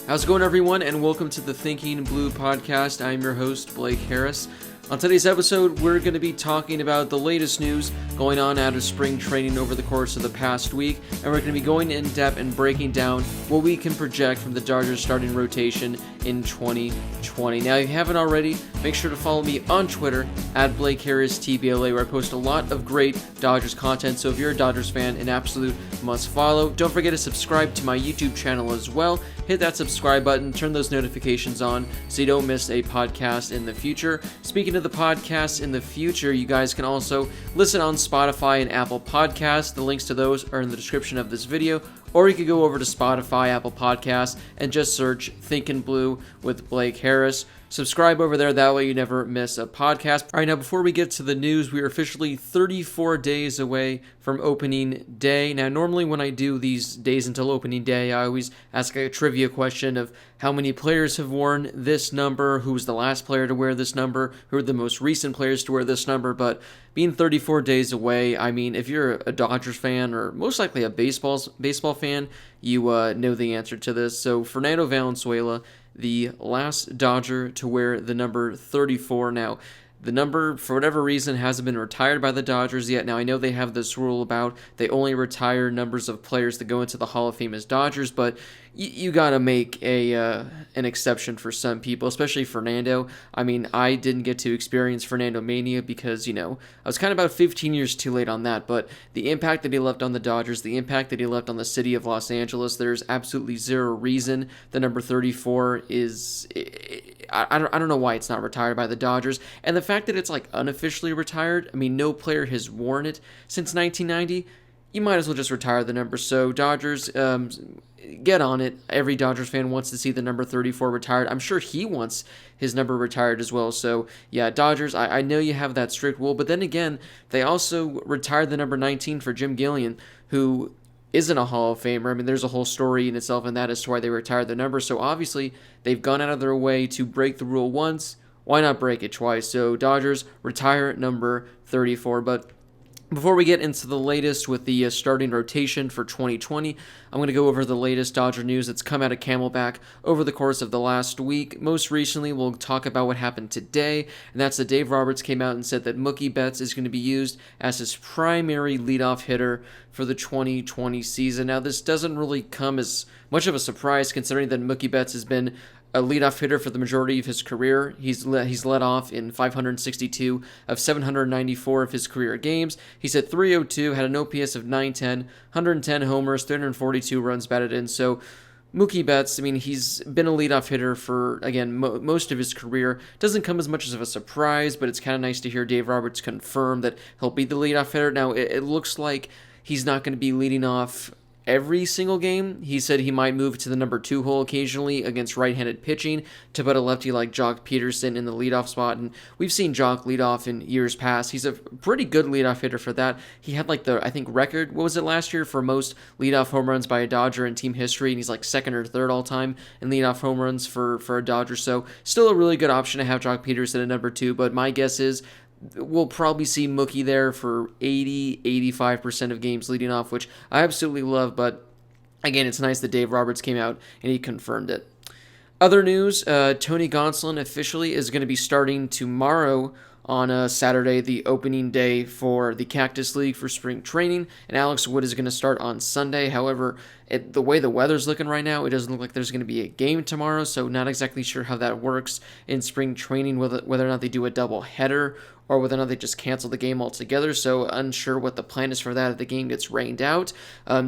How's it going, everyone, and welcome to the Thinking Blue podcast. I'm your host, Blake Harris. On today's episode, we're going to be talking about the latest news going on out of spring training over the course of the past week, and we're going to be going in depth and breaking down what we can project from the Dodgers starting rotation in 2020. Now, if you haven't already, make sure to follow me on Twitter at BlakeHarrisTBLA, where I post a lot of great Dodgers content, so if you're a Dodgers fan, an absolute must follow. Don't forget to subscribe to my YouTube channel as well. Hit that subscribe button, turn those notifications on so you don't miss a podcast in the future. Speaking of the podcasts in the future, you guys can also listen on Spotify and Apple Podcasts. The links to those are in the description of this video, or you could go over to Spotify, Apple Podcasts, and just search Thinkin' Blue with Blake Harris. Subscribe over there, that way you never miss a podcast. All right, now before we get to the news, we are officially 34 days away from opening day. Now, normally when I do these days until opening day, I always ask a trivia question of how many players have worn this number, who was the last player to wear this number, who are the most recent players to wear this number, but being 34 days away, I mean, if you're a Dodgers fan, or most likely a baseball fan, you know the answer to this. So, Fernando Valenzuela, the last Dodger to wear the number 34. Now, the number, for whatever reason, hasn't been retired by the Dodgers yet. Now, I know they have this rule about they only retire numbers of players that go into the Hall of Fame as Dodgers, but you gotta make an exception for some people, especially Fernando. I mean, I didn't get to experience Fernando Mania because, I was kind of about 15 years too late on that, but the impact that he left on the Dodgers, the impact that he left on the city of Los Angeles, there's absolutely zero reason the number 34 is... I don't know why it's not retired by the Dodgers, and the fact that it's like unofficially retired, I mean, no player has worn it since 1990, you might as well just retire the number. So Dodgers, get on it. Every Dodgers fan wants to see the number 34 retired. I'm sure he wants his number retired as well. So yeah, Dodgers, I know you have that strict rule, but then again, they also retired the number 19 for Jim Gillian, who isn't a Hall of Famer. I mean, there's a whole story in itself in that as to why they retired the number. So obviously, they've gone out of their way to break the rule once. Why not break it twice? So Dodgers retire number 34. But before we get into the latest with the starting rotation for 2020, I'm going to go over the latest Dodger news that's come out of Camelback over the course of the last week. Most recently, we'll talk about what happened today, and that's that Dave Roberts came out and said that Mookie Betts is going to be used as his primary leadoff hitter for the 2020 season. Now, this doesn't really come as much of a surprise considering that Mookie Betts has been a leadoff hitter for the majority of his career. He's led off in 562 of 794 of his career games. He's at 302, had an OPS of 910, 110 homers, 342 runs batted in. So Mookie Betts, I mean, he's been a leadoff hitter for, again, most of his career. Doesn't come as much as a surprise, but it's kind of nice to hear Dave Roberts confirm that he'll be the leadoff hitter. Now, it looks like he's not going to be leading off every single game. He said he might move to the number 2 hole occasionally against right-handed pitching to put a lefty like Jock Peterson in the leadoff spot, and we've seen Jock lead off in years past. He's a pretty good leadoff hitter for that. He had I think record, what was it last year, for most leadoff home runs by a Dodger in team history, and he's like second or third all time in leadoff home runs for a Dodger, so still a really good option to have Jock Peterson at number 2, but my guess is we'll probably see Mookie there for 80-85% of games leading off, which I absolutely love, but again, it's nice that Dave Roberts came out and he confirmed it. Other news, Tony Gonsolin officially is going to be starting tomorrow on Saturday, the opening day for the Cactus League for spring training, and Alex Wood is going to start on Sunday. However, the way the weather's looking right now, it doesn't look like there's going to be a game tomorrow, so not exactly sure how that works in spring training, whether or not they do a double header or whether or not they just cancel the game altogether, so unsure what the plan is for that if the game gets rained out.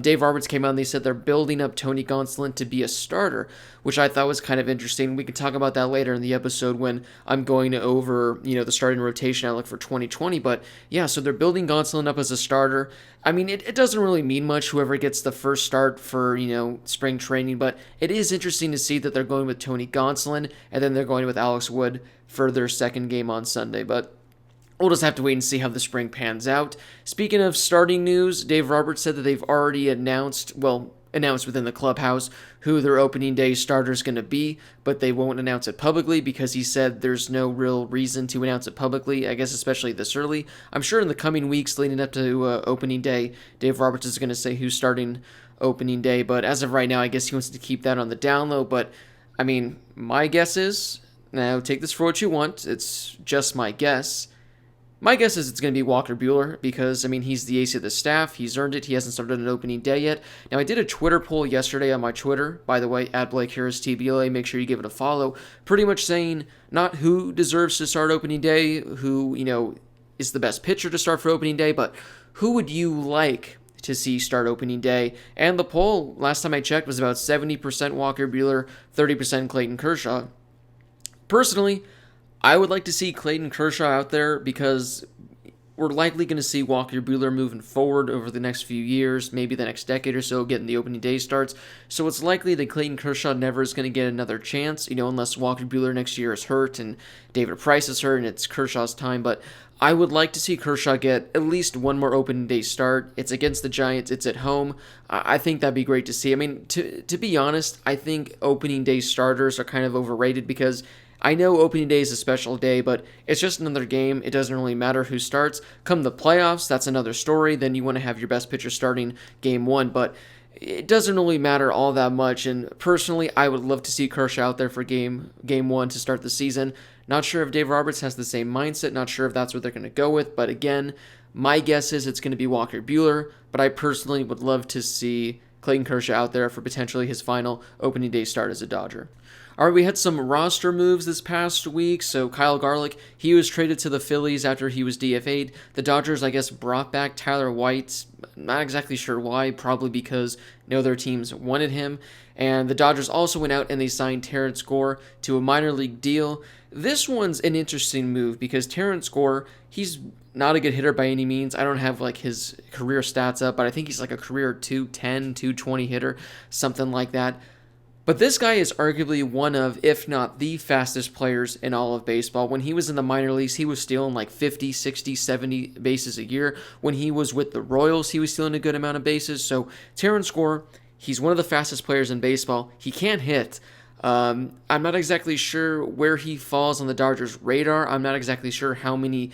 Dave Roberts came out and they said they're building up Tony Gonsolin to be a starter, which I thought was kind of interesting. We can talk about that later in the episode when I'm going over, the starting rotation outlook for 2020, but yeah, so they're building Gonsolin up as a starter. I mean, it doesn't really mean much whoever gets the first start for, spring training, but it is interesting to see that they're going with Tony Gonsolin, and then they're going with Alex Wood for their second game on Sunday, but we'll just have to wait and see how the spring pans out. Speaking of starting news, Dave Roberts said that they've already announced within the clubhouse who their opening day starter is going to be, but they won't announce it publicly because he said there's no real reason to announce it publicly, I guess especially this early. I'm sure in the coming weeks leading up to opening day, Dave Roberts is going to say who's starting opening day, but as of right now, I guess he wants to keep that on the down low, but I mean, my guess is, now take this for what you want, it's just my guess. My guess is it's going to be Walker Buehler because, I mean, he's the ace of the staff. He's earned it. He hasn't started an opening day yet. Now, I did a Twitter poll yesterday on my Twitter, by the way, at Blake Harris TBLA. Make sure you give it a follow. Pretty much saying not who deserves to start opening day, who, is the best pitcher to start for opening day, but who would you like to see start opening day? And the poll, last time I checked, was about 70% Walker Buehler, 30% Clayton Kershaw. Personally, I would like to see Clayton Kershaw out there because we're likely going to see Walker Buehler moving forward over the next few years, maybe the next decade or so, getting the opening day starts. So it's likely that Clayton Kershaw never is going to get another chance, unless Walker Buehler next year is hurt and David Price is hurt and it's Kershaw's time. But I would like to see Kershaw get at least one more opening day start. It's against the Giants. It's at home. I think that'd be great to see. I mean, to be honest, I think opening day starters are kind of overrated because I know opening day is a special day, but it's just another game. It doesn't really matter who starts. Come the playoffs, that's another story. Then you want to have your best pitcher starting game one, but it doesn't really matter all that much. And personally, I would love to see Kershaw out there for game one to start the season. Not sure if Dave Roberts has the same mindset. Not sure if that's what they're going to go with. But again, my guess is it's going to be Walker Buehler. But I personally would love to see Clayton Kershaw out there for potentially his final opening day start as a Dodger. All right, we had some roster moves this past week. So Kyle Garlick, he was traded to the Phillies after he was DFA'd. The Dodgers, I guess, brought back Tyler White. Not exactly sure why. Probably because no other teams wanted him. And the Dodgers also went out and they signed Terrence Gore to a minor league deal. This one's an interesting move because Terrence Gore, he's not a good hitter by any means. I don't have his career stats up, but I think he's like a career 210, 220 hitter, something like that. But this guy is arguably one of, if not the fastest players in all of baseball. When he was in the minor leagues, he was stealing 50, 60, 70 bases a year. When he was with the Royals, he was stealing a good amount of bases. So Terrence Gore, he's one of the fastest players in baseball. He can't hit. I'm not exactly sure where he falls on the Dodgers' radar. I'm not exactly sure how many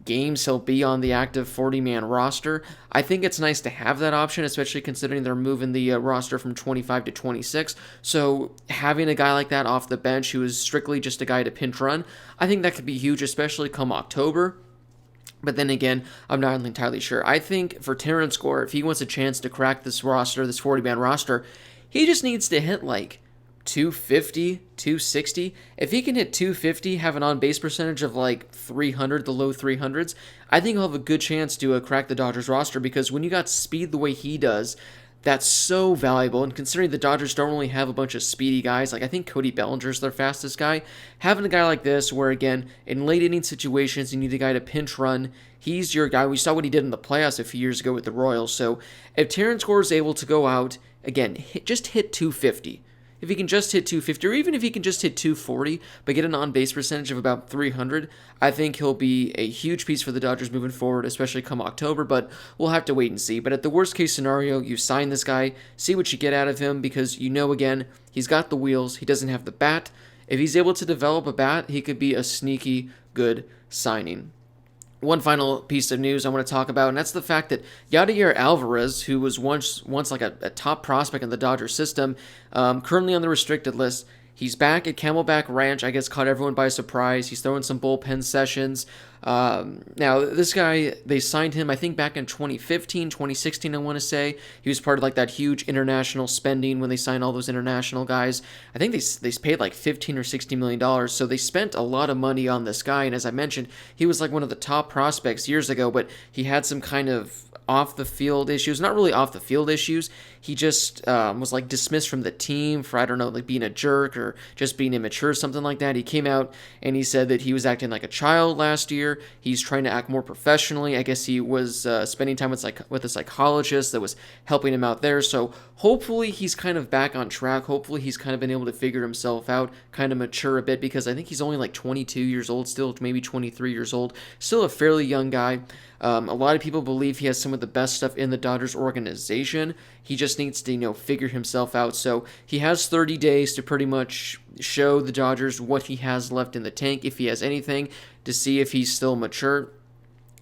games he'll be on the active 40-man roster. I think it's nice to have that option, especially considering they're moving the roster from 25 to 26. So having a guy like that off the bench who is strictly just a guy to pinch run, I think that could be huge, especially come October. But then again, I'm not entirely sure. I think for Terrence Gore, if he wants a chance to crack this roster, this 40-man roster, he just needs to hit 250, 260. If he can hit 250, have an on-base percentage of 300, the low 300s, I think he'll have a good chance to crack the Dodgers roster because when you got speed the way he does, that's so valuable. And considering the Dodgers don't really have a bunch of speedy guys, I think Cody Bellinger's their fastest guy, having a guy like this where, again, in late inning situations, you need a guy to pinch run, he's your guy. We saw what he did in the playoffs a few years ago with the Royals. So if Terrence Gore is able to go out, again, just hit 250, if he can just hit 250, or even if he can just hit 240, but get an on-base percentage of about 300, I think he'll be a huge piece for the Dodgers moving forward, especially come October, but we'll have to wait and see. But at the worst-case scenario, you sign this guy, see what you get out of him, because again, he's got the wheels, he doesn't have the bat. If he's able to develop a bat, he could be a sneaky good signing. One final piece of news I want to talk about, and that's the fact that Yadier Alvarez, who was once a top prospect in the Dodgers system, currently on the restricted list, he's back at Camelback Ranch. I guess caught everyone by surprise. He's throwing some bullpen sessions. Now, this guy, they signed him, I think, back in 2015, 2016, I want to say. He was part of that huge international spending when they signed all those international guys. I think they paid $15 or $60 million, so they spent a lot of money on this guy, and as I mentioned, he was one of the top prospects years ago, but he had some kind of off-the-field issues. Not really off-the-field issues. He just was dismissed from the team for, I don't know, being a jerk or just being immature, something like that. He came out and he said that he was acting like a child last year. He's trying to act more professionally. I guess he was spending time with a psychologist that was helping him out there. So hopefully he's kind of back on track. Hopefully he's kind of been able to figure himself out, kind of mature a bit, because I think he's only 22 years old still, maybe 23 years old. Still a fairly young guy. A lot of people believe he has some of the best stuff in the Dodgers organization. He just needs to, figure himself out. So he has 30 days to pretty much show the Dodgers what he has left in the tank, if he has anything, to see if he's still mature.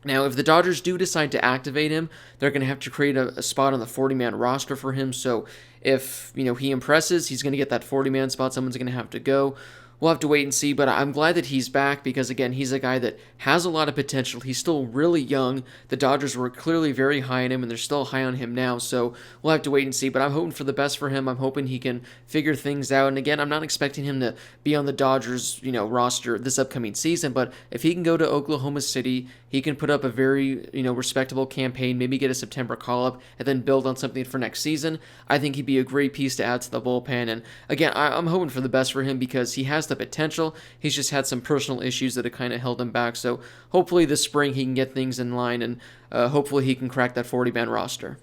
Now, if the Dodgers do decide to activate him, they're going to have to create a spot on the 40-man roster for him. So if, he impresses, he's going to get that 40-man spot. Someone's going to have to go. We'll have to wait and see, but I'm glad that he's back because, again, he's a guy that has a lot of potential. He's still really young. The Dodgers were clearly very high on him, and they're still high on him now, so we'll have to wait and see. But I'm hoping for the best for him. I'm hoping he can figure things out. And, again, I'm not expecting him to be on the Dodgers, roster this upcoming season, but if he can go to Oklahoma City, he can put up a very, respectable campaign, maybe get a September call-up, and then build on something for next season. I think he'd be a great piece to add to the bullpen. And, again, I'm hoping for the best for him because he has the potential. He's just had some personal issues that have kind of held him back. So hopefully this spring he can get things in line, and hopefully he can crack that 40-man roster.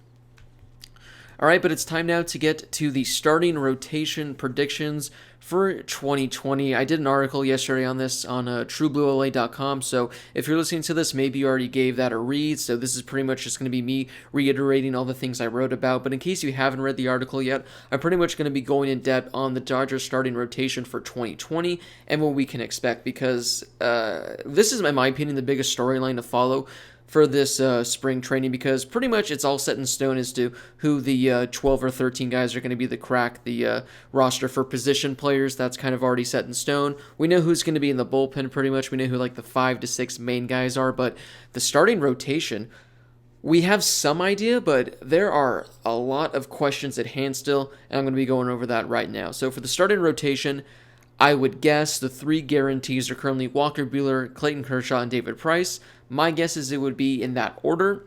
All right, but it's time now to get to the starting rotation predictions for 2020. I did an article yesterday on this on truebluela.com, so if you're listening to this, maybe you already gave that a read, so this is pretty much just going to be me reiterating all the things I wrote about, but in case you haven't read the article yet, I'm pretty much going to be going in depth on the Dodgers starting rotation for 2020 and what we can expect, because this is, in my opinion, the biggest storyline to follow for this spring training, because pretty much it's all set in stone as to who the 12 or 13 guys are going to be that crack the roster for position players. That's kind of already set in stone. We know who's going to be in the bullpen pretty much. We know who like the 5 to 6 main guys are, but the starting rotation, we have some idea, but there are a lot of questions at hand still, and I'm going to be going over that right now. So for the starting rotation, I would guess the 3 guarantees are currently Walker Buehler, Clayton Kershaw, and David Price. My guess is it would be in that order.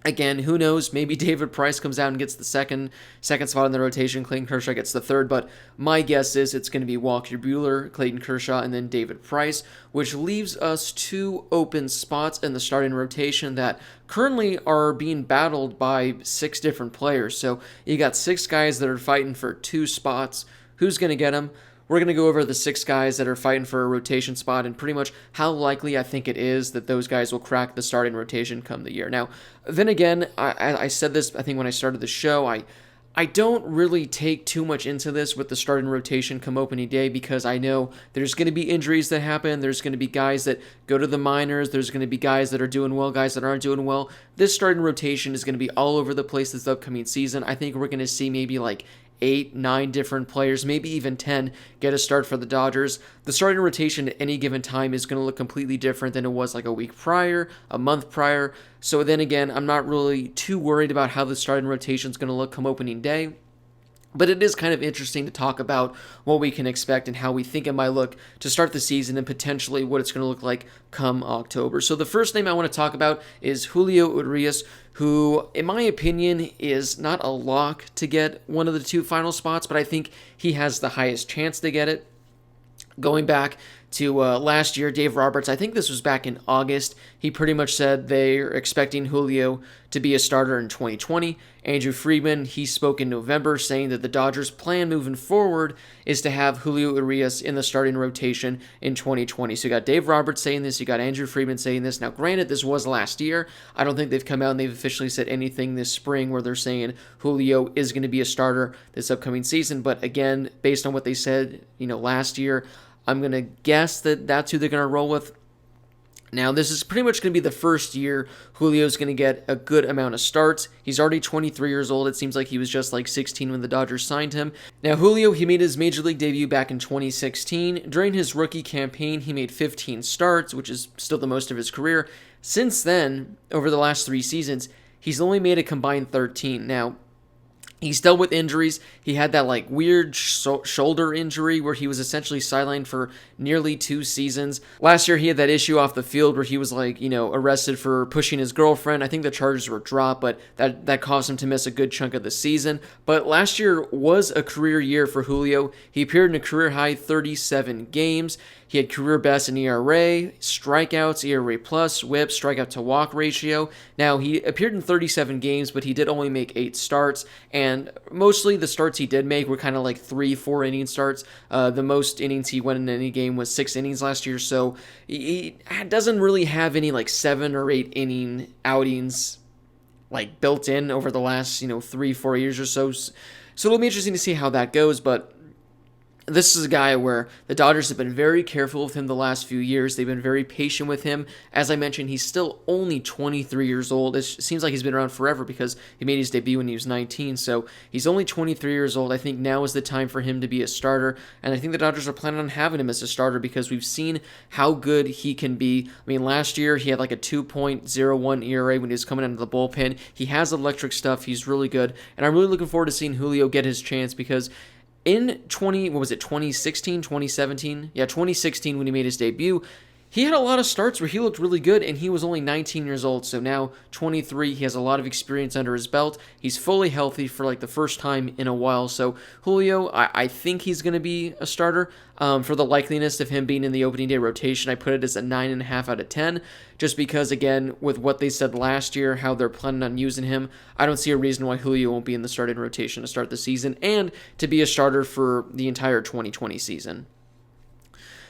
Again, who knows? Maybe David Price comes out and gets the second spot in the rotation. Clayton Kershaw gets the third, but my guess is it's going to be Walker Buehler, Clayton Kershaw, and then David Price, which leaves us 2 open spots in the starting rotation that currently are being battled by 6 different players. So you got 6 guys that are fighting for 2 spots. Who's going to get them? We're going to go over the 6 guys that are fighting for a rotation spot and pretty much how likely I think it is that those guys will crack the starting rotation come the year. Now, then again, I said this, I think, when I started the show, I don't really take too much into this with the starting rotation come opening day because I know there's going to be injuries that happen. There's going to be guys that go to the minors. There's going to be guys that are doing well, guys that aren't doing well. This starting rotation is going to be all over the place this upcoming season. I think we're going to see maybe like 8, 9 different players, maybe even 10, get a start for the Dodgers. The starting rotation at any given time is going to look completely different than it was like a week prior, a month prior. So then again, I'm not really too worried about how the starting rotation is going to look come opening day. But it is kind of interesting to talk about what we can expect and how we think it might look to start the season and potentially what it's going to look like come October. So the first name I want to talk about is Julio Urias, who, in my opinion, is not a lock to get one of the 2 final spots, but I think he has the highest chance to get it. Going back to last year, Dave Roberts, I think this was back in August, he pretty much said they're expecting Julio to be a starter in 2020. Andrew Friedman, he spoke in November saying that the Dodgers' plan moving forward is to have Julio Urias in the starting rotation in 2020. So you got Dave Roberts saying this, you got Andrew Friedman saying this. Now, granted, this was last year. I don't think they've come out and they've officially said anything this spring where they're saying Julio is going to be a starter this upcoming season. But again, based on what they said, last year, I'm going to guess that that's who they're going to roll with. Now, this is pretty much going to be the first year Julio's going to get a good amount of starts. He's already 23 years old. It seems like he was just like 16 when the Dodgers signed him. Now, Julio, he made his Major League debut back in 2016. During his rookie campaign, he made 15 starts, which is still the most of his career. Since then, over the last 3 seasons, he's only made a combined 13. Now, he's dealt with injuries. He had that weird shoulder injury where he was essentially sidelined for nearly 2 seasons. Last year he had that issue off the field where he was arrested for pushing his girlfriend. I think the charges were dropped, but that caused him to miss a good chunk of the season. But last year was a career year for Julio. He appeared in a career high 37 games. He had career best in ERA, strikeouts, ERA plus, whip, strikeout to walk ratio. Now, he appeared in 37 games, but he did only make 8 starts, and mostly the starts he did make were kind of like 3-4 inning starts. The most innings he went in any game was 6 innings last year, so he doesn't really have any 7 or 8 inning outings built in over the last 3-4 years or so. So it'll be interesting to see how that goes, but This is a guy where the Dodgers have been very careful with him the last few years. They've been very patient with him. As I mentioned, he's still only 23 years old. It seems like he's been around forever because he made his debut when he was 19. So he's only 23 years old. I think now is the time for him to be a starter. And I think the Dodgers are planning on having him as a starter because we've seen how good he can be. I mean, last year he had like a 2.01 ERA when he was coming out of the bullpen. He has electric stuff. He's really good. And I'm really looking forward to seeing Julio get his chance because in 2016, 2017? Yeah, 2016 when he made his debut, he had a lot of starts where he looked really good, and he was only 19 years old. So now, 23, he has a lot of experience under his belt. He's fully healthy for like the first time in a while. So Julio, I think he's going to be a starter. For the likeliness of him being in the opening day rotation, I put it as a 9.5 out of 10. Just because, again, with what they said last year, how they're planning on using him, I don't see a reason why Julio won't be in the starting rotation to start the season and to be a starter for the entire 2020 season.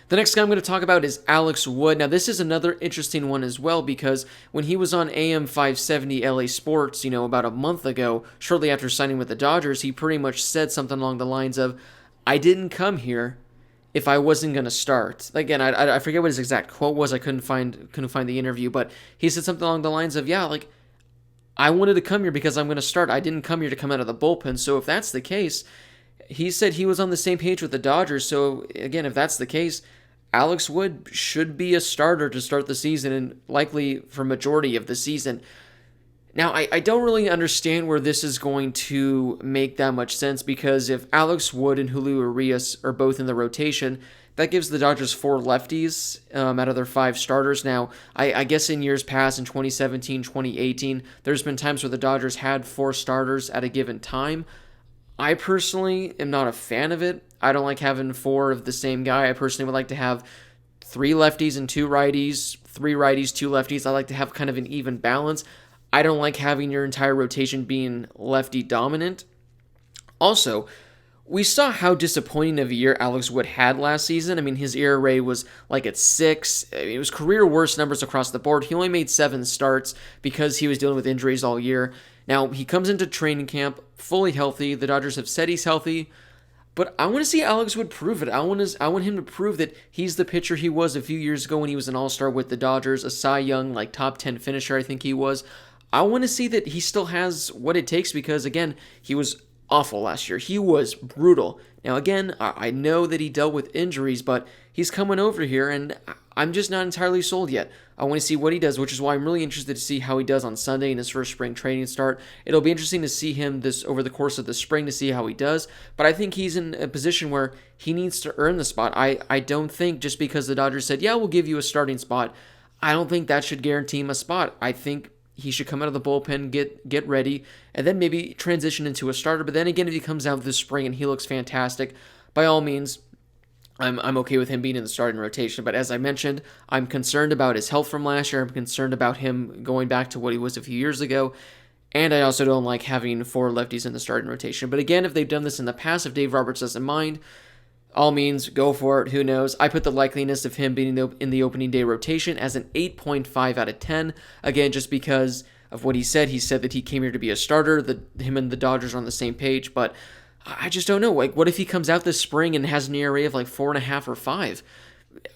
The next guy I'm going to talk about is Alex Wood. Now, this is another interesting one as well because when he was on AM 570 LA Sports, about a month ago, shortly after signing with the Dodgers, he pretty much said something along the lines of, "I didn't come here if I wasn't going to start." Again, I forget what his exact quote was. I couldn't find the interview, but he said something along the lines of, "Yeah, like, I wanted to come here because I'm going to start. I didn't come here to come out of the bullpen." So if that's the case, he said he was on the same page with the Dodgers. So again, if that's the case, Alex Wood should be a starter to start the season and likely for majority of the season. Now, I don't really understand where this is going to make that much sense because if Alex Wood and Julio Urias are both in the rotation, that gives the Dodgers 4 lefties out of their 5 starters. Now, I guess in years past, in 2017, 2018, there's been times where the Dodgers had 4 starters at a given time. I personally am not a fan of it. I don't like having 4 of the same guy. I personally would like to have 3 lefties and 2 righties, 3 righties, 2 lefties. I like to have kind of an even balance. I don't like having your entire rotation being lefty dominant. Also, we saw how disappointing of a year Alex Wood had last season. I mean, his ERA was like at 6. It was career worst numbers across the board. He only made 7 starts because he was dealing with injuries all year. Now, he comes into training camp fully healthy. The Dodgers have said he's healthy. But I want to see Alex Wood prove it. I want him to prove that he's the pitcher he was a few years ago when he was an all-star with the Dodgers, a Cy Young, like top 10 finisher, I think he was. I want to see that he still has what it takes because, again, he was awful last year. He was brutal. Now, again, I know that he dealt with injuries, but he's coming over here, and I'm just not entirely sold yet. I want to see what he does, which is why I'm really interested to see how he does on Sunday in his first spring training start. It'll be interesting to see him over the course of the spring to see how he does, but I think he's in a position where he needs to earn the spot. I don't think just because the Dodgers said, yeah, we'll give you a starting spot, I don't think that should guarantee him a spot. I think he should come out of the bullpen, get ready, and then maybe transition into a starter. But then again, if he comes out this spring and he looks fantastic, by all means, I'm okay with him being in the starting rotation. But as I mentioned, I'm concerned about his health from last year. I'm concerned about him going back to what he was a few years ago. And I also don't like having 4 lefties in the starting rotation. But again, if they've done this in the past, if Dave Roberts doesn't mind, all means, go for it. Who knows? I put the likeliness of him being in the opening day rotation as an 8.5 out of 10. Again, just because of what he said. He said that he came here to be a starter. Him and the Dodgers are on the same page. But I just don't know. Like, what if he comes out this spring and has an ERA of like 4.5 or 5?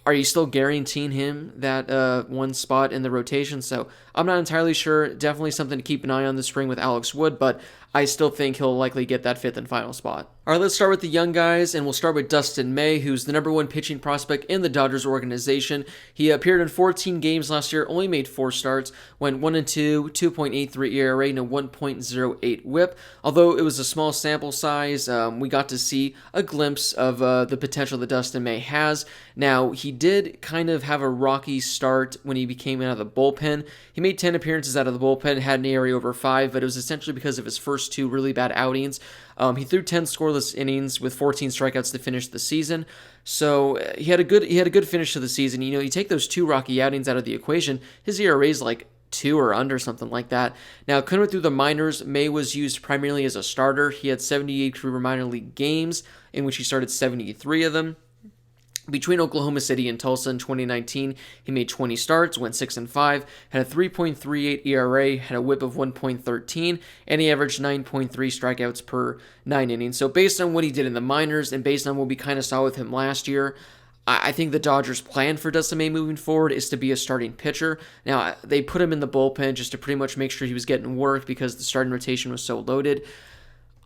Are you still guaranteeing him that one spot in the rotation? So I'm not entirely sure. Definitely something to keep an eye on this spring with Alex Wood, but I still think he'll likely get that 5th and final spot. All right, let's start with the young guys, and we'll start with Dustin May, who's the number 1 pitching prospect in the Dodgers organization. He appeared in 14 games last year, only made 4 starts, went 1-2, 2.83 ERA, and a 1.08 WHIP. Although it was a small sample size, we got to see a glimpse of the potential that Dustin May has. Now, he did kind of have a rocky start when he came out of the bullpen. He made 10 appearances out of the bullpen, had an ERA over 5, but it was essentially because of his first 2 really bad outings. He threw 10 scoreless innings with 14 strikeouts to finish the season. So he had a good finish to the season. You take those 2 rocky outings out of the equation, his ERA is like 2 or under, something like that. Now, coming through the minors, May was used primarily as a starter. He had 78 career minor league games, in which he started 73 of them. Between Oklahoma City and Tulsa in 2019, he made 20 starts, went 6-5, had a 3.38 ERA, had a WHIP of 1.13, and he averaged 9.3 strikeouts per 9 innings. So based on what he did in the minors and based on what we kind of saw with him last year, I think the Dodgers' plan for Dustin May moving forward is to be a starting pitcher. Now, they put him in the bullpen just to pretty much make sure he was getting work because the starting rotation was so loaded.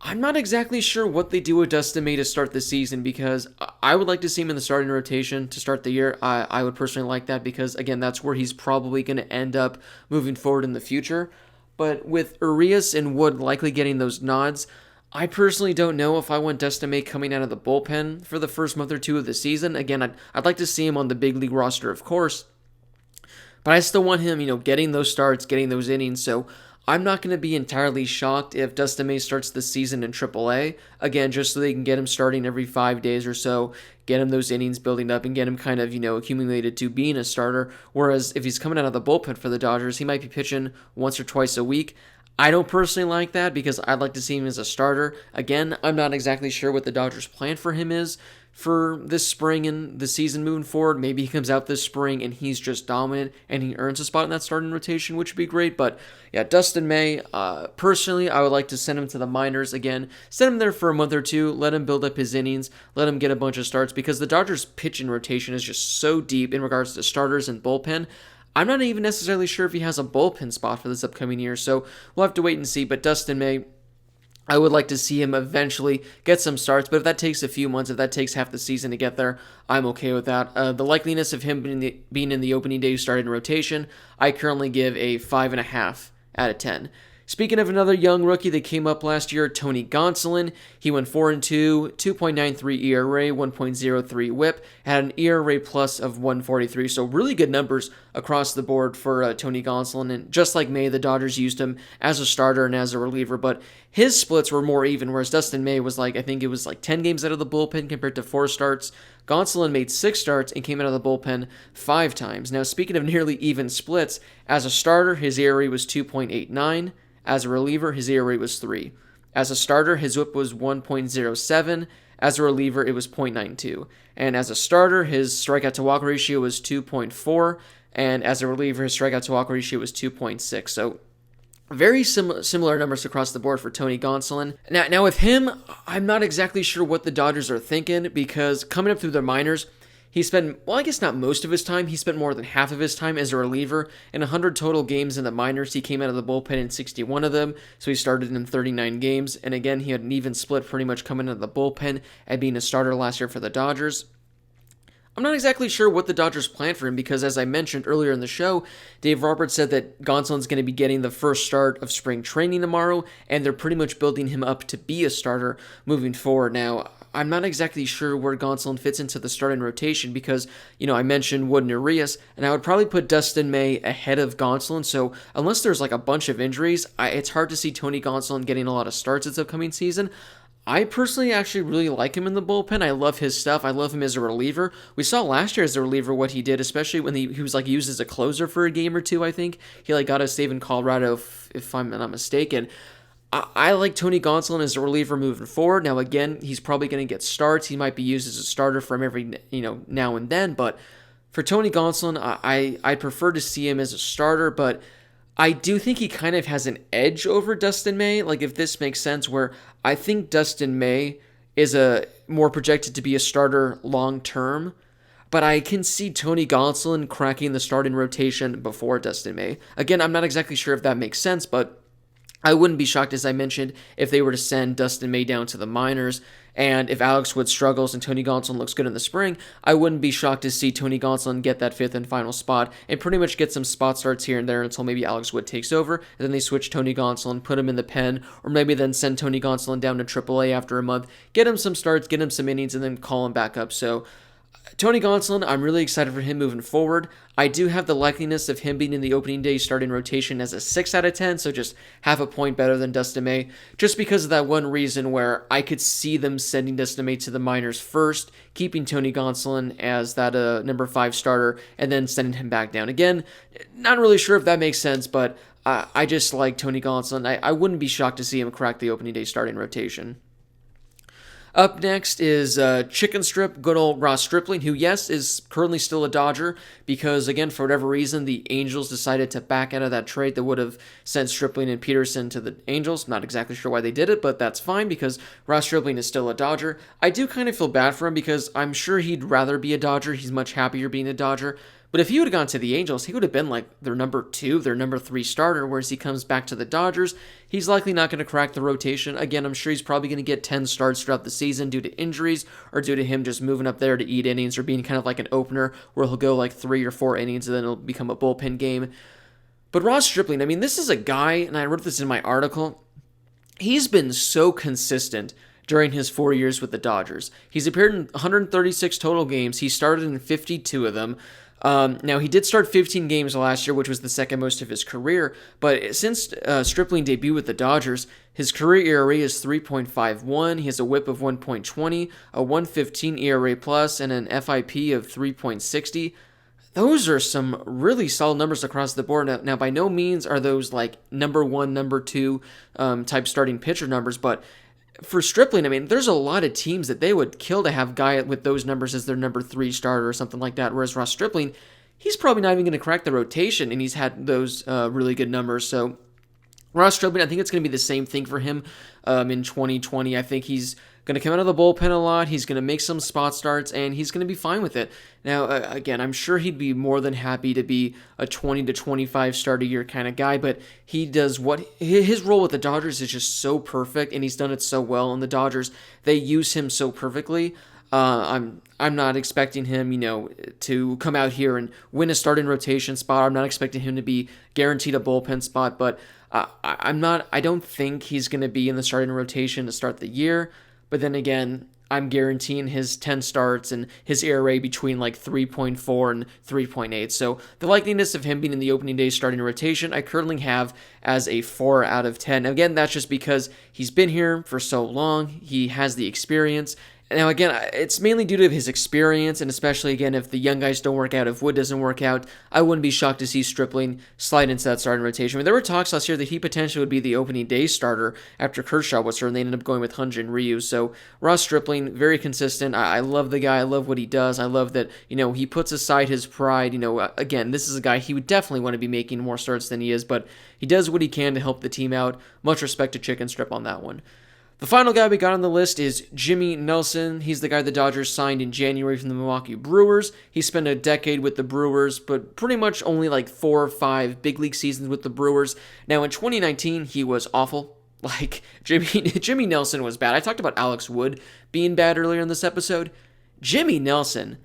I'm not exactly sure what they do with Dustin May to start the season because I would like to see him in the starting rotation to start the year. I would personally like that because, again, that's where he's probably going to end up moving forward in the future. But with Urias and Wood likely getting those nods, I personally don't know if I want Dustin May coming out of the bullpen for the first month or two of the season. Again, I'd like to see him on the big league roster, of course, but I still want him, getting those starts, getting those innings. So I'm not going to be entirely shocked if Dustin May starts the season in AAA, again, just so they can get him starting every 5 days or so, get him those innings building up, and get him kind of, accumulated to being a starter. Whereas if he's coming out of the bullpen for the Dodgers, he might be pitching once or twice a week. I don't personally like that because I'd like to see him as a starter. Again, I'm not exactly sure what the Dodgers' plan for him is for this spring and the season moving forward. Maybe he comes out this spring and he's just dominant and he earns a spot in that starting rotation, which would be great. But yeah, Dustin May, personally, I would like to send him to the minors again. Send him there for a month or two. Let him build up his innings. Let him get a bunch of starts because the Dodgers' pitching rotation is just so deep in regards to starters and bullpen. I'm not even necessarily sure if he has a bullpen spot for this upcoming year, so we'll have to wait and see. But Dustin May, I would like to see him eventually get some starts, but if that takes a few months, if that takes half the season to get there, I'm okay with that. The likeliness of him being in the opening day starting rotation, I currently give a 5.5 out of 10. Speaking of another young rookie that came up last year, Tony Gonsolin, he went 4-2, 2.93 ERA, 1.03 WHIP, had an ERA plus of 143. So really good numbers across the board for Tony Gonsolin. And just like May, the Dodgers used him as a starter and as a reliever, but his splits were more even, whereas Dustin May was I think it was 10 games out of the bullpen compared to 4 starts. Gonsolin made 6 starts and came out of the bullpen 5 times. Now, speaking of nearly even splits, as a starter, his ERA was 2.89. As a reliever, his ERA was 3. As a starter, his WHIP was 1.07. As a reliever, it was 0.92. And as a starter, his strikeout to walk ratio was 2.4. And as a reliever, his strikeout to walk ratio was 2.6. So very similar numbers across the board for Tony Gonsolin. Now with him, I'm not exactly sure what the Dodgers are thinking because coming up through their minors, he spent, well, I guess not most of his time. He spent more than half of his time as a reliever. In 100 total games in the minors, he came out of the bullpen in 61 of them, so he started in 39 games. And again, he had an even split pretty much coming out of the bullpen and being a starter last year for the Dodgers. I'm not exactly sure what the Dodgers plan for him because, as I mentioned earlier in the show, Dave Roberts said that Gonsolin's going to be getting the first start of spring training tomorrow, and they're pretty much building him up to be a starter moving forward. Now, I'm not exactly sure where Gonsolin fits into the starting rotation because, I mentioned Wood and Urias, and I would probably put Dustin May ahead of Gonsolin. So unless there's a bunch of injuries, it's hard to see Tony Gonsolin getting a lot of starts this upcoming season. I personally actually really like him in the bullpen. I love his stuff. I love him as a reliever. We saw last year as a reliever what he did, especially when he was used as a closer for a game or two, I think. He got a save in Colorado, if I'm not mistaken. I like Tony Gonsolin as a reliever moving forward. Now, again, he's probably going to get starts. He might be used as a starter from every, now and then. But for Tony Gonsolin, I prefer to see him as a starter. But I do think he kind of has an edge over Dustin May. If this makes sense, where I think Dustin May is more projected to be a starter long term. But I can see Tony Gonsolin cracking the starting rotation before Dustin May. Again, I'm not exactly sure if that makes sense, but I wouldn't be shocked, as I mentioned, if they were to send Dustin May down to the minors. And if Alex Wood struggles and Tony Gonsolin looks good in the spring, I wouldn't be shocked to see Tony Gonsolin get that 5th and final spot and pretty much get some spot starts here and there until maybe Alex Wood takes over. And then they switch Tony Gonsolin, put him in the pen, or maybe then send Tony Gonsolin down to AAA after a month, get him some starts, get him some innings, and then call him back up. So Tony Gonsolin, I'm really excited for him moving forward. I do have the likeliness of him being in the opening day starting rotation as a 6 out of 10, so just half a point better than Dustin May, just because of that one reason where I could see them sending Dustin May to the minors first, keeping Tony Gonsolin as that number 5 starter, and then sending him back down. Again, not really sure if that makes sense, but I just like Tony Gonsolin. I wouldn't be shocked to see him crack the opening day starting rotation. Up next is Chicken Strip, good old Ross Stripling, who, yes, is currently still a Dodger because, again, for whatever reason, the Angels decided to back out of that trade that would have sent Stripling and Peterson to the Angels. Not exactly sure why they did it, but that's fine because Ross Stripling is still a Dodger. I do kind of feel bad for him because I'm sure he'd rather be a Dodger. He's much happier being a Dodger. But if he would have gone to the Angels, he would have been like their number 2, their number 3 starter, whereas he comes back to the Dodgers, he's likely not going to crack the rotation. Again, I'm sure he's probably going to get 10 starts throughout the season due to injuries or due to him just moving up there to eat innings or being kind of like an opener where he'll go like 3 or 4 innings and then it'll become a bullpen game. But Ross Stripling, I mean, this is a guy, and I wrote this in my article, he's been so consistent during his 4 years with the Dodgers. He's appeared in 136 total games. He started in 52 of them. Now, he did start 15 games last year, which was the second most of his career, but since Stripling debuted with the Dodgers, his career ERA is 3.51, he has a whip of 1.20, a 1.15 ERA plus, and an FIP of 3.60. Those are some really solid numbers across the board. Now, by no means are those like number 1, number 2 type starting pitcher numbers, but for Stripling, I mean, there's a lot of teams that they would kill to have a guy with those numbers as their number 3 starter or something like that, whereas Ross Stripling, he's probably not even going to crack the rotation, and he's had those really good numbers. So Ross Stripling, I think it's going to be the same thing for him in 2020. I think he's going to come out of the bullpen a lot. He's going to make some spot starts, and he's going to be fine with it. Now, again, I'm sure he'd be more than happy to be a 20 to 25 start a year kind of guy, but he does what his role with the Dodgers is just so perfect, and he's done it so well. And the Dodgers, they use him so perfectly. I'm not expecting him, to come out here and win a starting rotation spot. I'm not expecting him to be guaranteed a bullpen spot, but I don't think he's going to be in the starting rotation to start the year. But then again, I'm guaranteeing his 10 starts and his ERA between like 3.4 and 3.8. So the likeliness of him being in the opening day starting rotation, I currently have as a 4 out of 10. Again, that's just because he's been here for so long. He has the experience. Now, again, it's mainly due to his experience, and especially, again, if the young guys don't work out, if Wood doesn't work out, I wouldn't be shocked to see Stripling slide into that starting rotation. I mean, there were talks last year that he potentially would be the opening day starter after Kershaw was hurt, and they ended up going with Hyun-Jin Ryu. So, Ross Stripling, very consistent. I love the guy. I love what he does. I love that, he puts aside his pride. Again, this is a guy he would definitely want to be making more starts than he is, but he does what he can to help the team out. Much respect to Chicken Strip on that one. The final guy we got on the list is Jimmy Nelson. He's the guy the Dodgers signed in January from the Milwaukee Brewers. He spent a decade with the Brewers, but pretty much only like 4 or 5 big league seasons with the Brewers. Now, in 2019, he was awful. Like, Jimmy Nelson was bad. I talked about Alex Wood being bad earlier in this episode. Jimmy Nelson,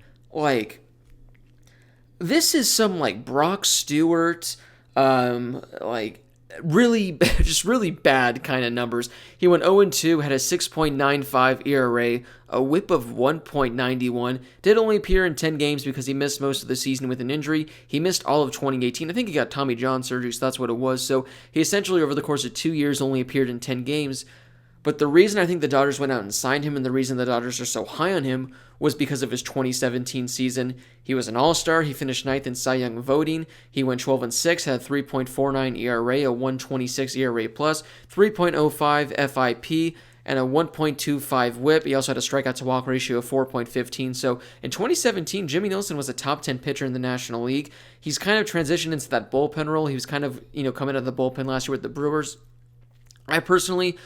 this is some, Brock Stewart, really bad kind of numbers. He went 0-2, had a 6.95 ERA, a whip of 1.91, did only appear in 10 games because he missed most of the season with an injury. He missed all of 2018. I think he got Tommy John surgery, so that's what it was. So he essentially, over the course of 2 years, only appeared in 10 games. But the reason I think the Dodgers went out and signed him, and the reason the Dodgers are so high on him, was because of his 2017 season. He was an All-Star. He finished 9th in Cy Young voting. He went 12-6, had a 3.49 ERA, a 1.26 ERA plus, 3.05 FIP, and a 1.25 WHIP. He also had a strikeout-to-walk ratio of 4.15. So in 2017, Jimmy Nelson was a top 10 pitcher in the National League. He's kind of transitioned into that bullpen role. He was kind of, coming out of the bullpen last year with the Brewers. I personally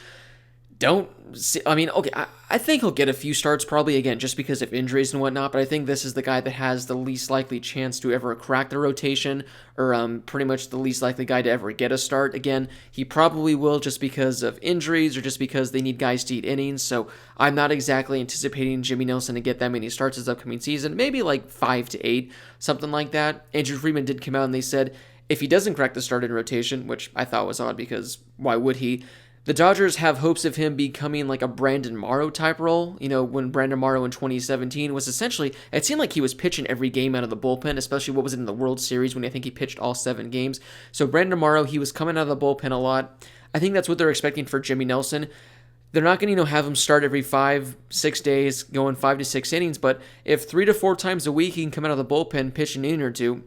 don't see, I think he'll get a few starts probably, again, just because of injuries and whatnot, but I think this is the guy that has the least likely chance to ever crack the rotation, or pretty much the least likely guy to ever get a start. Again, he probably will just because of injuries or just because they need guys to eat innings, so I'm not exactly anticipating Jimmy Nelson to get that many starts this upcoming season, maybe 5 to 8, something like that. Andrew Friedman did come out and they said, if he doesn't crack the starting rotation, which I thought was odd because why would he? The Dodgers have hopes of him becoming like a Brandon Morrow type role. When Brandon Morrow in 2017 was essentially, it seemed like he was pitching every game out of the bullpen, especially what was it in the World Series when I think he pitched all 7 games. So Brandon Morrow, he was coming out of the bullpen a lot. I think that's what they're expecting for Jimmy Nelson. They're not going to, have him start every 5-6 days, going 5 to 6 innings, but if 3 to 4 times a week he can come out of the bullpen, pitch an inning or two,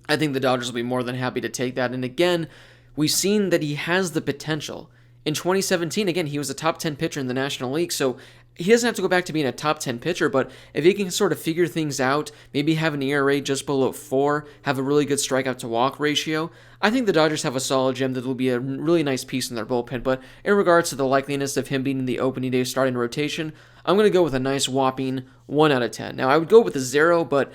I think the Dodgers will be more than happy to take that. And again, we've seen that he has the potential. In 2017, again, he was a top 10 pitcher in the National League, so he doesn't have to go back to being a top 10 pitcher, but if he can sort of figure things out, maybe have an ERA just below 4, have a really good strikeout to walk ratio, I think the Dodgers have a solid gem that will be a really nice piece in their bullpen. But in regards to the likeliness of him being in the opening day starting rotation, I'm going to go with a nice whopping 1 out of 10. Now, I would go with a 0, but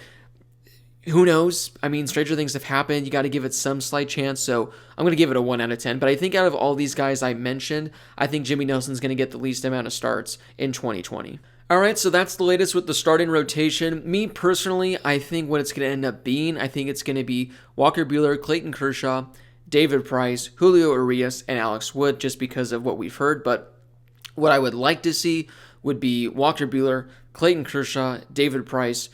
who knows? I mean, stranger things have happened. You got to give it some slight chance. So I'm going to give it a 1 out of 10. But I think out of all these guys I mentioned, I think Jimmy Nelson's going to get the least amount of starts in 2020. All right, so that's the latest with the starting rotation. Me personally, I think what it's going to end up being, I think it's going to be Walker Buehler, Clayton Kershaw, David Price, Julio Urias, and Alex Wood, just because of what we've heard. But what I would like to see would be Walker Buehler, Clayton Kershaw, David Price,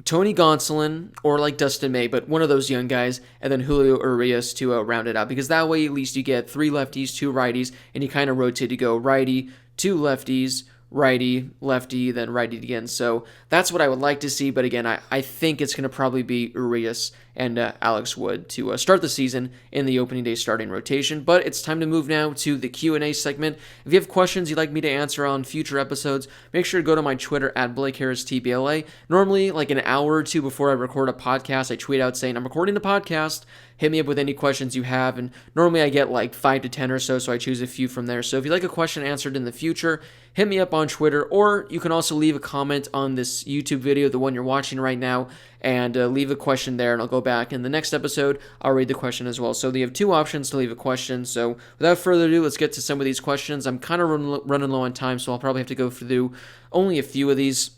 Tony Gonsolin, or like Dustin May, but one of those young guys, and then Julio Urias to round it out, because that way at least you get 3 lefties, 2 righties, and you kind of rotate to go righty, 2 lefties, righty, lefty, then righty again. So that's what I would like to see, but again, I think it's going to probably be Urias and Alex Wood to start the season in the opening day starting rotation. But it's time to move now to the Q&A segment. If you have questions you'd like me to answer on future episodes, make sure to go to my Twitter at BlakeHarrisTBLA. Normally, like an hour or two before I record a podcast, I tweet out saying I'm recording a podcast. Hit me up with any questions you have, and normally I get like 5 to 10 or so I choose a few from there. So if you'd like a question answered in the future, hit me up on Twitter, or you can also leave a comment on this YouTube video, the one you're watching right now, and leave a question there, and I'll go back in the next episode. I'll read the question as well. So you have 2 options to leave a question. So without further ado, let's get to some of these questions. I'm kind of running low on time, so I'll probably have to go through only a few of these.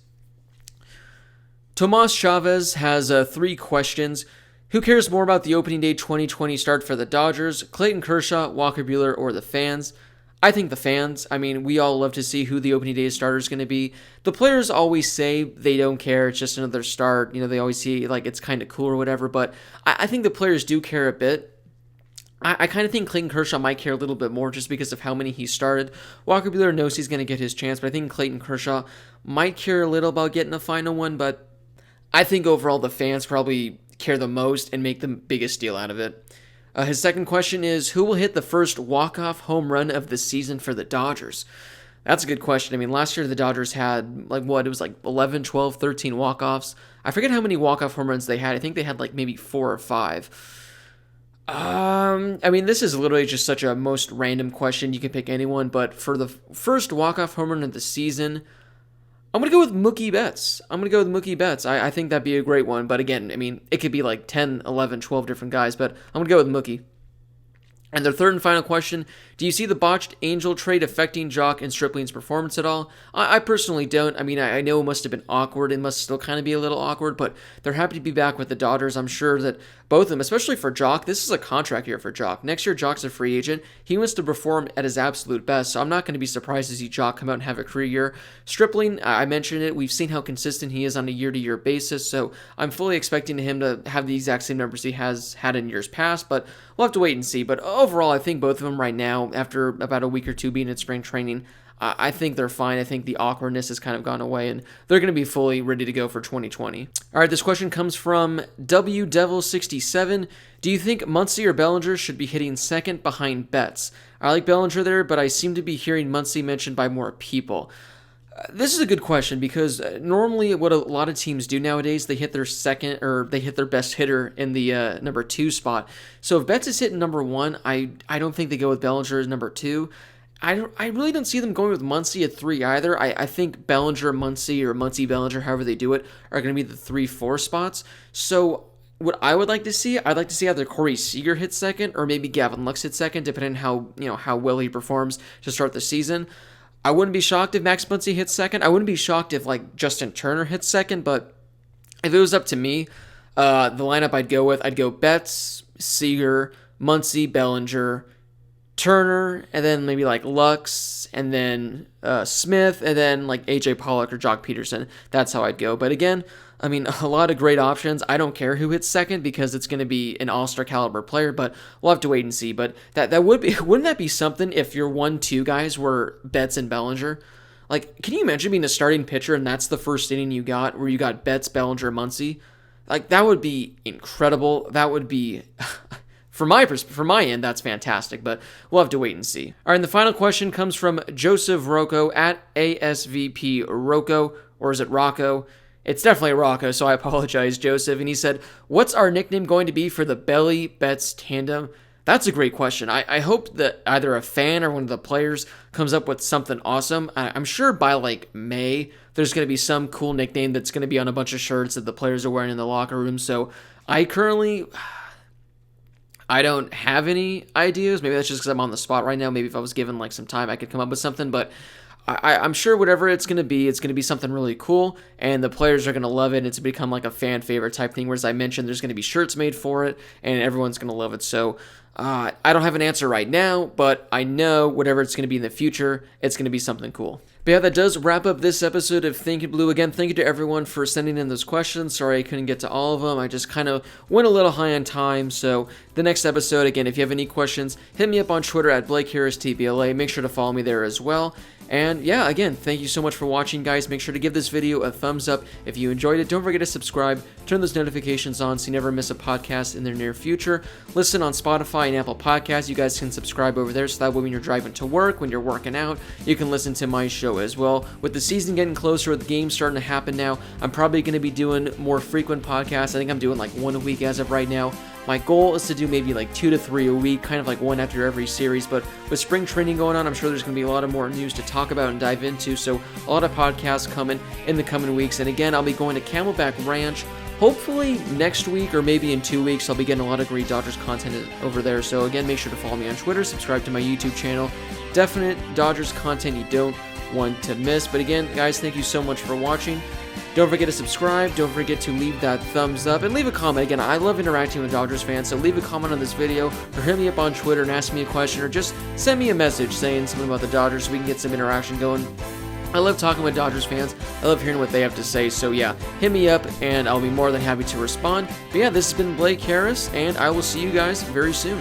Tomas Chavez has 3 questions. Who cares more about the opening day 2020 start for the Dodgers? Clayton Kershaw, Walker Buehler, or the fans? I think the fans. I mean, we all love to see who the opening day starter is going to be. The players always say they don't care. It's just another start. You know, they always see like it's kind of cool or whatever. But I think the players do care a bit. I kind of think Clayton Kershaw might care a little bit more just because of how many he started. Walker Buehler knows he's going to get his chance, but I think Clayton Kershaw might care a little about getting a final one. But I think overall the fans probably care the most and make the biggest deal out of it. His second question is, who will hit the first walk-off home run of the season for the Dodgers? That's a good question. I mean, last year the Dodgers had, it was like 11, 12, 13 walk-offs. I forget how many walk-off home runs they had. I think they had like maybe 4 or 5. I mean, this is literally just such a most random question. You can pick anyone, but for the first walk-off home run of the season, I'm going to go with Mookie Betts. I think that'd be a great one. But again, I mean, it could be like 10, 11, 12 different guys, but I'm going to go with Mookie. And their third and final question, do you see the botched Angel trade affecting Jock and Stripling's performance at all? I personally don't. I mean, I know it must have been awkward. It must still kind of be a little awkward, but they're happy to be back with the Dodgers. I'm sure that both of them, especially for Jock, this is a contract year for Jock. Next year, Jock's a free agent. He wants to perform at his absolute best, so I'm not going to be surprised to see Jock come out and have a career year. Stripling, I mentioned it. We've seen how consistent he is on a year-to-year basis, so I'm fully expecting him to have the exact same numbers he has had in years past, but we'll have to wait and see. But overall, I think both of them right now, after about a week or two being in spring training, I think they're fine. I think the awkwardness has kind of gone away, and they're going to be fully ready to go for 2020. All right, this question comes from WDevil67. Do you think Muncy or Bellinger should be hitting second behind Betts? I like Bellinger there, but I seem to be hearing Muncy mentioned by more people. This is a good question because normally what a lot of teams do nowadays, they hit their second or they hit their best hitter in the number 2 spot. So if Betts is hitting number 1, I don't think they go with Bellinger as number 2. I really don't see them going with Muncy at 3 either. I think Bellinger, Muncy, or Muncy, Bellinger, however they do it, are going to be the 3-4 spots. So what I would like to see, I'd like to see either Corey Seager hit second or maybe Gavin Lux hit second, depending on how well he performs to start the season. I wouldn't be shocked if Max Muncy hits second. I wouldn't be shocked if like Justin Turner hits second, but if it was up to me, the lineup I'd go Betts, Seager, Muncy, Bellinger, Turner, and then maybe like Lux, and then Smith, and then like AJ Pollock or Jock Peterson. That's how I'd go. But again, I mean, a lot of great options. I don't care who hits second because it's going to be an all-star caliber player, but we'll have to wait and see. But that would be, wouldn't that be something if your 1-2 guys were Betts and Bellinger? Like, can you imagine being a starting pitcher and that's the first inning you got where you got Betts, Bellinger, Muncy? Like, that would be incredible. That would be from my end, that's fantastic, but we'll have to wait and see. All right, and the final question comes from Joseph Rocco at ASVP Rocco, or is it Rocco? It's definitely Rocco, so I apologize, Joseph. And he said, what's our nickname going to be for the Belly Bets tandem? That's a great question. I hope that either a fan or one of the players comes up with something awesome. I'm sure by like May, there's going to be some cool nickname that's going to be on a bunch of shirts that the players are wearing in the locker room. So I don't have any ideas. Maybe that's just because I'm on the spot right now. Maybe if I was given like some time, I could come up with something. But I'm sure whatever it's going to be something really cool, and the players are going to love it, and it's become like a fan favorite type thing, whereas I mentioned there's going to be shirts made for it, and everyone's going to love it. So I don't have an answer right now, but I know whatever it's going to be in the future, it's going to be something cool. But yeah, that does wrap up this episode of Thinking Blue. Again, thank you to everyone for sending in those questions. Sorry I couldn't get to all of them. I just kind of went a little high on time. So the next episode, again, if you have any questions, hit me up on Twitter at BlakeHarrisTBLA. Make sure to follow me there as well. And yeah, again, thank you so much for watching, guys. Make sure to give this video a thumbs up if you enjoyed it. Don't forget to subscribe, turn those notifications on so you never miss a podcast in the near future. Listen on Spotify and Apple Podcasts. You guys can subscribe over there, so that way when you're driving to work, when you're working out, you can listen to my show as well. With the season getting closer, with the games starting to happen now, I'm probably going to be doing more frequent podcasts. I think I'm doing like one a week as of right now. My goal is to do maybe like 2 to 3 a week, kind of like one after every series, but with spring training going on, I'm sure there's going to be a lot of more news to talk about and dive into, so a lot of podcasts coming in the coming weeks. And again, I'll be going to Camelback Ranch hopefully next week or maybe in 2 weeks. I'll be getting a lot of great Dodgers content over there, so again, make sure to follow me on Twitter, subscribe to my YouTube channel. Definite Dodgers content you don't want to miss. But again, guys, thank you so much for watching. Don't forget to subscribe. Don't forget to leave that thumbs up and leave a comment. Again, I love interacting with Dodgers fans, so leave a comment on this video or hit me up on Twitter and ask me a question or just send me a message saying something about the Dodgers so we can get some interaction going. I love talking with Dodgers fans. I love hearing what they have to say. So yeah, hit me up and I'll be more than happy to respond. But yeah, this has been Blake Harris, and I will see you guys very soon.